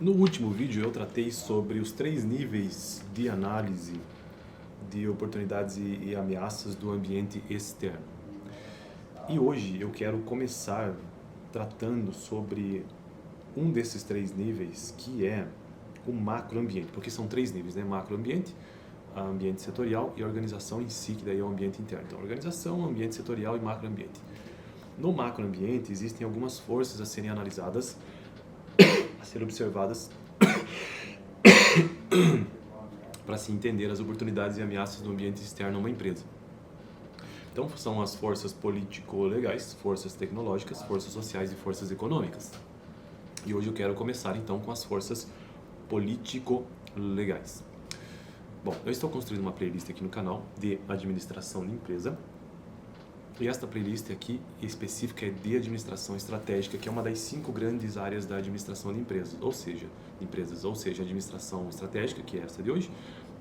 No último vídeo eu tratei sobre os 3 níveis de análise de oportunidades e ameaças do ambiente externo. E hoje eu quero começar tratando sobre um desses 3 níveis, que é o macroambiente, porque são 3 níveis, né? Macroambiente, ambiente setorial e a organização em si, que daí é o ambiente interno. Então, organização, ambiente setorial e macroambiente. No macroambiente existem algumas forças a serem analisadas, a serem observadas para se entender as oportunidades e ameaças do ambiente externo a uma empresa. Então, são as forças político-legais, forças tecnológicas, forças sociais e forças econômicas. E hoje eu quero começar então com as forças político-legais. Bom, eu estou construindo uma playlist aqui no canal de administração de empresa. E esta playlist aqui específica é de administração estratégica, que é uma das 5 grandes áreas da administração de empresas, ou seja, administração estratégica, que é essa de hoje,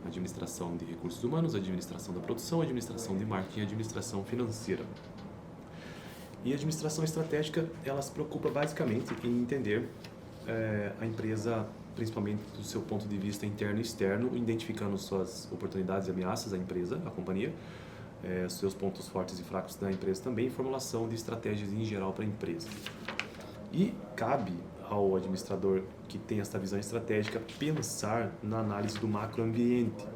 administração de recursos humanos, administração da produção, administração de marketing e administração financeira. E a administração estratégica, ela se preocupa basicamente em entender a empresa, principalmente do seu ponto de vista interno e externo, identificando suas oportunidades e ameaças à empresa, à companhia, seus pontos fortes e fracos da empresa também, e formulação de estratégias em geral para a empresa. E cabe ao administrador que tem esta visão estratégica pensar na análise do macroambiente,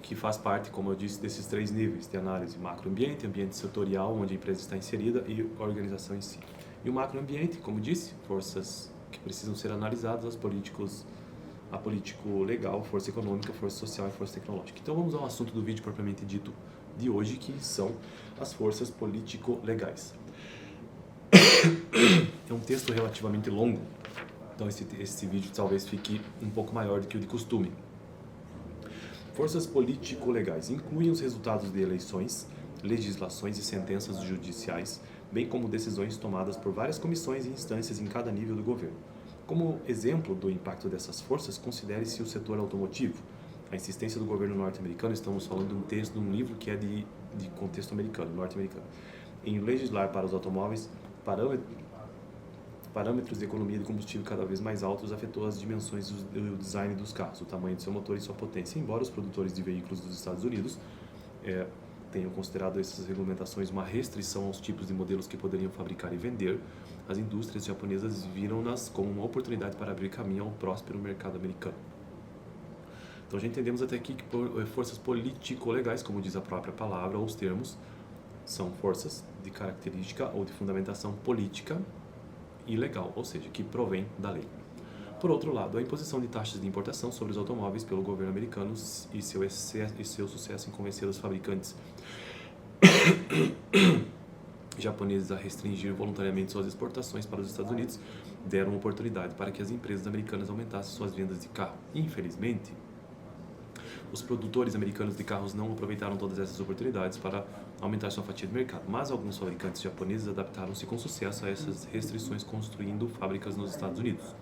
que faz parte, como eu disse, desses 3 níveis de análise: macroambiente, ambiente setorial, onde a empresa está inserida, e a organização em si. E o macroambiente, como disse, forças que precisam ser analisadas, a político legal, força econômica, força social e força tecnológica. Então vamos ao assunto do vídeo propriamente dito de hoje, que são as forças político-legais. É um texto relativamente longo, então esse vídeo talvez fique um pouco maior do que o de costume. Forças político-legais incluem os resultados de eleições, legislações e sentenças judiciais, bem como decisões tomadas por várias comissões e instâncias em cada nível do governo. Como exemplo do impacto dessas forças, considere-se o setor automotivo. A insistência do governo norte-americano, estamos falando de um texto, de um livro que é de contexto americano, norte-americano, em legislar para os automóveis parâmetros de economia de combustível cada vez mais altos, afetou as dimensões do design dos carros, o tamanho do seu motor e sua potência. Embora os produtores de veículos dos Estados Unidos tenham considerado essas regulamentações uma restrição aos tipos de modelos que poderiam fabricar e vender, as indústrias japonesas viram-nas como uma oportunidade para abrir caminho ao próspero mercado americano. Então já entendemos até aqui que forças político-legais, como diz a própria palavra ou os termos, são forças de característica ou de fundamentação política e legal, ou seja, que provém da lei. Por outro lado, a imposição de taxas de importação sobre os automóveis pelo governo americano e seu sucesso em convencer os fabricantes japoneses a restringir voluntariamente suas exportações para os Estados Unidos deram oportunidade para que as empresas americanas aumentassem suas vendas de carro. Infelizmente, os produtores americanos de carros não aproveitaram todas essas oportunidades para aumentar sua fatia de mercado, mas alguns fabricantes japoneses adaptaram-se com sucesso a essas restrições, construindo fábricas nos Estados Unidos.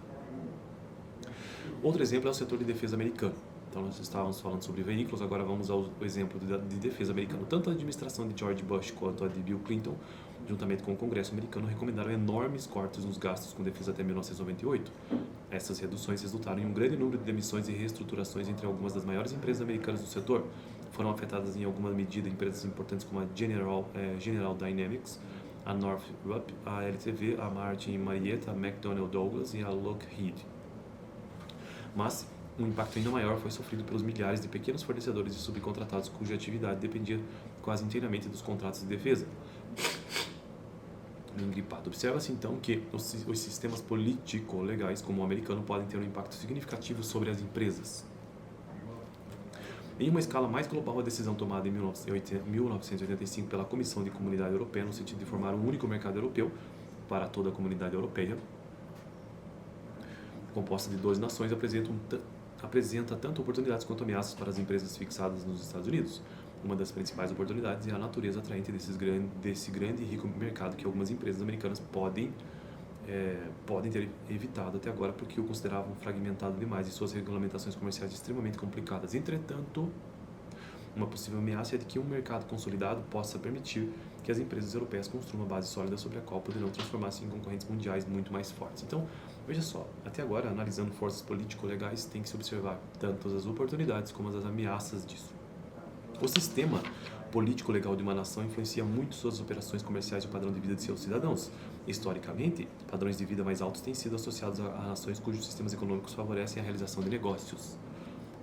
Outro exemplo é o setor de defesa americano. Então nós estávamos falando sobre veículos, agora vamos ao exemplo de defesa americano. Tanto a administração de George Bush quanto a de Bill Clinton, juntamente com o Congresso americano, recomendaram enormes cortes nos gastos com defesa até 1998. Essas reduções resultaram em um grande número de demissões e reestruturações entre algumas das maiores empresas americanas do setor. Foram afetadas em alguma medida empresas importantes como a General Dynamics, a Northrop, a LTV, a Martin Marietta, a McDonnell Douglas e a Lockheed. Mas um impacto ainda maior foi sofrido pelos milhares de pequenos fornecedores e subcontratados cuja atividade dependia quase inteiramente dos contratos de defesa. Engripado. Observa-se então que os sistemas político-legais, como o americano, podem ter um impacto significativo sobre as empresas. Em uma escala mais global, a decisão tomada em 1985 pela Comissão de Comunidade Europeia, no sentido de formar um único mercado europeu para toda a comunidade europeia, composta de 12 nações, apresenta tanto oportunidades quanto ameaças para as empresas fixadas nos Estados Unidos. Uma das principais oportunidades é a natureza atraente desse grande e rico mercado que algumas empresas americanas podem ter evitado até agora porque o consideravam fragmentado demais e suas regulamentações comerciais extremamente complicadas. Entretanto, Uma possível ameaça é de que um mercado consolidado possa permitir que as empresas europeias construam uma base sólida sobre a qual poderão transformar-se em concorrentes mundiais muito mais fortes. Então, veja só, até agora, analisando forças político-legais, tem que se observar tanto as oportunidades como as ameaças disso. O sistema político-legal de uma nação influencia muito suas operações comerciais e o padrão de vida de seus cidadãos. Historicamente, padrões de vida mais altos têm sido associados a nações cujos sistemas econômicos favorecem a realização de negócios.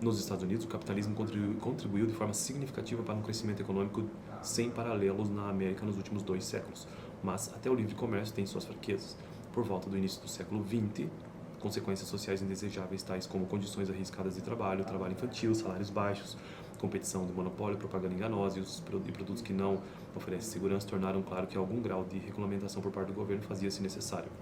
Nos Estados Unidos, o capitalismo contribuiu de forma significativa para um crescimento econômico sem paralelos na América nos últimos 2 séculos, mas até o livre comércio tem suas fraquezas. Por volta do início do século XX, consequências sociais indesejáveis tais como condições arriscadas de trabalho, trabalho infantil, salários baixos, competição de monopólio, propaganda enganosa e produtos que não oferecem segurança tornaram claro que algum grau de regulamentação por parte do governo fazia-se necessário.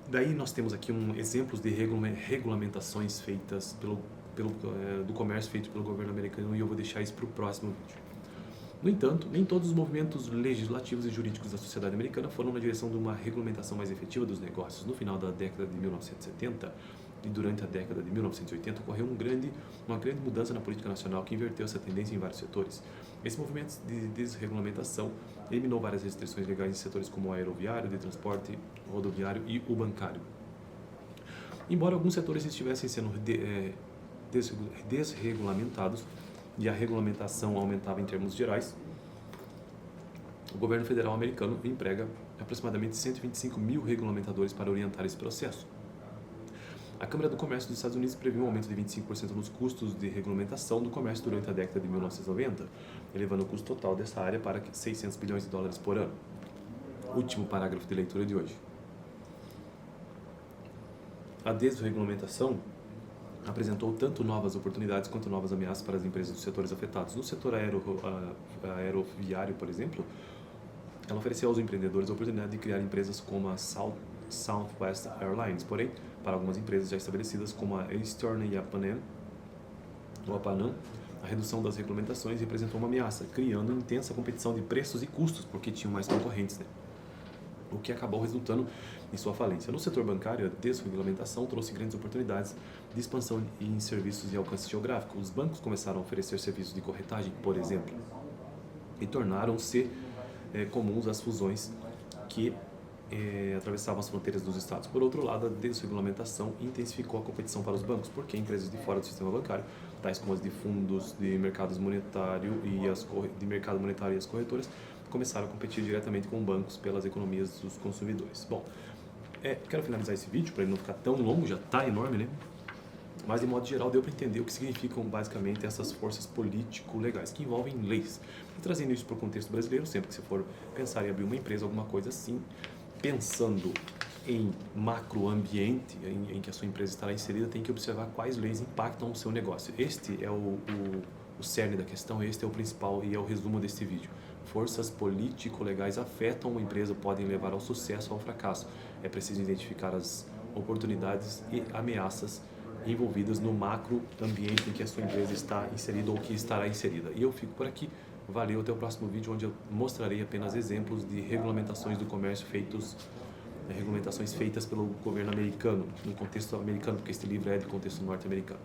Daí nós temos aqui exemplos de regulamentações feitas do comércio feito pelo governo americano, e eu vou deixar isso para o próximo vídeo. No entanto, nem todos os movimentos legislativos e jurídicos da sociedade americana foram na direção de uma regulamentação mais efetiva dos negócios. No final da década de 1970 e durante a década de 1980 ocorreu uma grande mudança na política nacional que inverteu essa tendência em vários setores. Esse movimento de desregulamentação eliminou várias restrições legais em setores como o aeroviário, de transporte rodoviário e o bancário. Embora alguns setores estivessem sendo desregulamentados e a regulamentação aumentava em termos gerais, o governo federal americano emprega aproximadamente 125 mil regulamentadores para orientar esse processo. A Câmara do Comércio dos Estados Unidos previu um aumento de 25% nos custos de regulamentação do comércio durante a década de 1990, elevando o custo total dessa área para 600 bilhões de dólares por ano. Último parágrafo de leitura de hoje. A desregulamentação apresentou tanto novas oportunidades quanto novas ameaças para as empresas dos setores afetados. No setor aeroviário, por exemplo, ela ofereceu aos empreendedores a oportunidade de criar empresas como a Southwest Airlines, porém, para algumas empresas já estabelecidas como a Eastern e a Pan Am, a redução das regulamentações representou uma ameaça, criando intensa competição de preços e custos, porque tinham mais concorrentes, o que acabou resultando em sua falência. No setor bancário, a desregulamentação trouxe grandes oportunidades de expansão em serviços de alcance geográfico. Os bancos começaram a oferecer serviços de corretagem, por exemplo, e tornaram-se comuns as fusões que atravessavam as fronteiras dos estados. Por outro lado, a desregulamentação intensificou a competição para os bancos, porque empresas de fora do sistema bancário, tais como as de fundos de mercado monetário e as corretoras, começaram a competir diretamente com bancos pelas economias dos consumidores. Bom, quero finalizar esse vídeo para ele não ficar tão longo, já está enorme, né? Mas, de modo geral, deu para entender o que significam basicamente essas forças político-legais, que envolvem leis. E trazendo isso para o contexto brasileiro, sempre que você for pensar em abrir uma empresa, alguma coisa assim, pensando em macroambiente em que a sua empresa estará inserida, tem que observar quais leis impactam o seu negócio. Este é o cerne da questão, este é o principal e é o resumo deste vídeo. Forças político-legais afetam uma empresa, podem levar ao sucesso ou ao fracasso. É preciso identificar as oportunidades e ameaças envolvidas no macroambiente em que a sua empresa está inserida ou que estará inserida. E eu fico por aqui. Valeu, até o próximo vídeo, onde eu mostrarei apenas exemplos de regulamentações do comércio regulamentações feitas pelo governo americano, no contexto americano, porque este livro é de contexto norte-americano.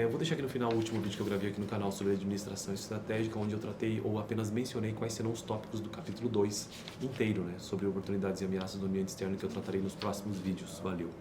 Vou deixar aqui no final o último vídeo que eu gravei aqui no canal sobre administração estratégica, onde eu tratei ou apenas mencionei quais serão os tópicos do capítulo 2 inteiro, sobre oportunidades e ameaças do ambiente externo, que eu tratarei nos próximos vídeos. Valeu!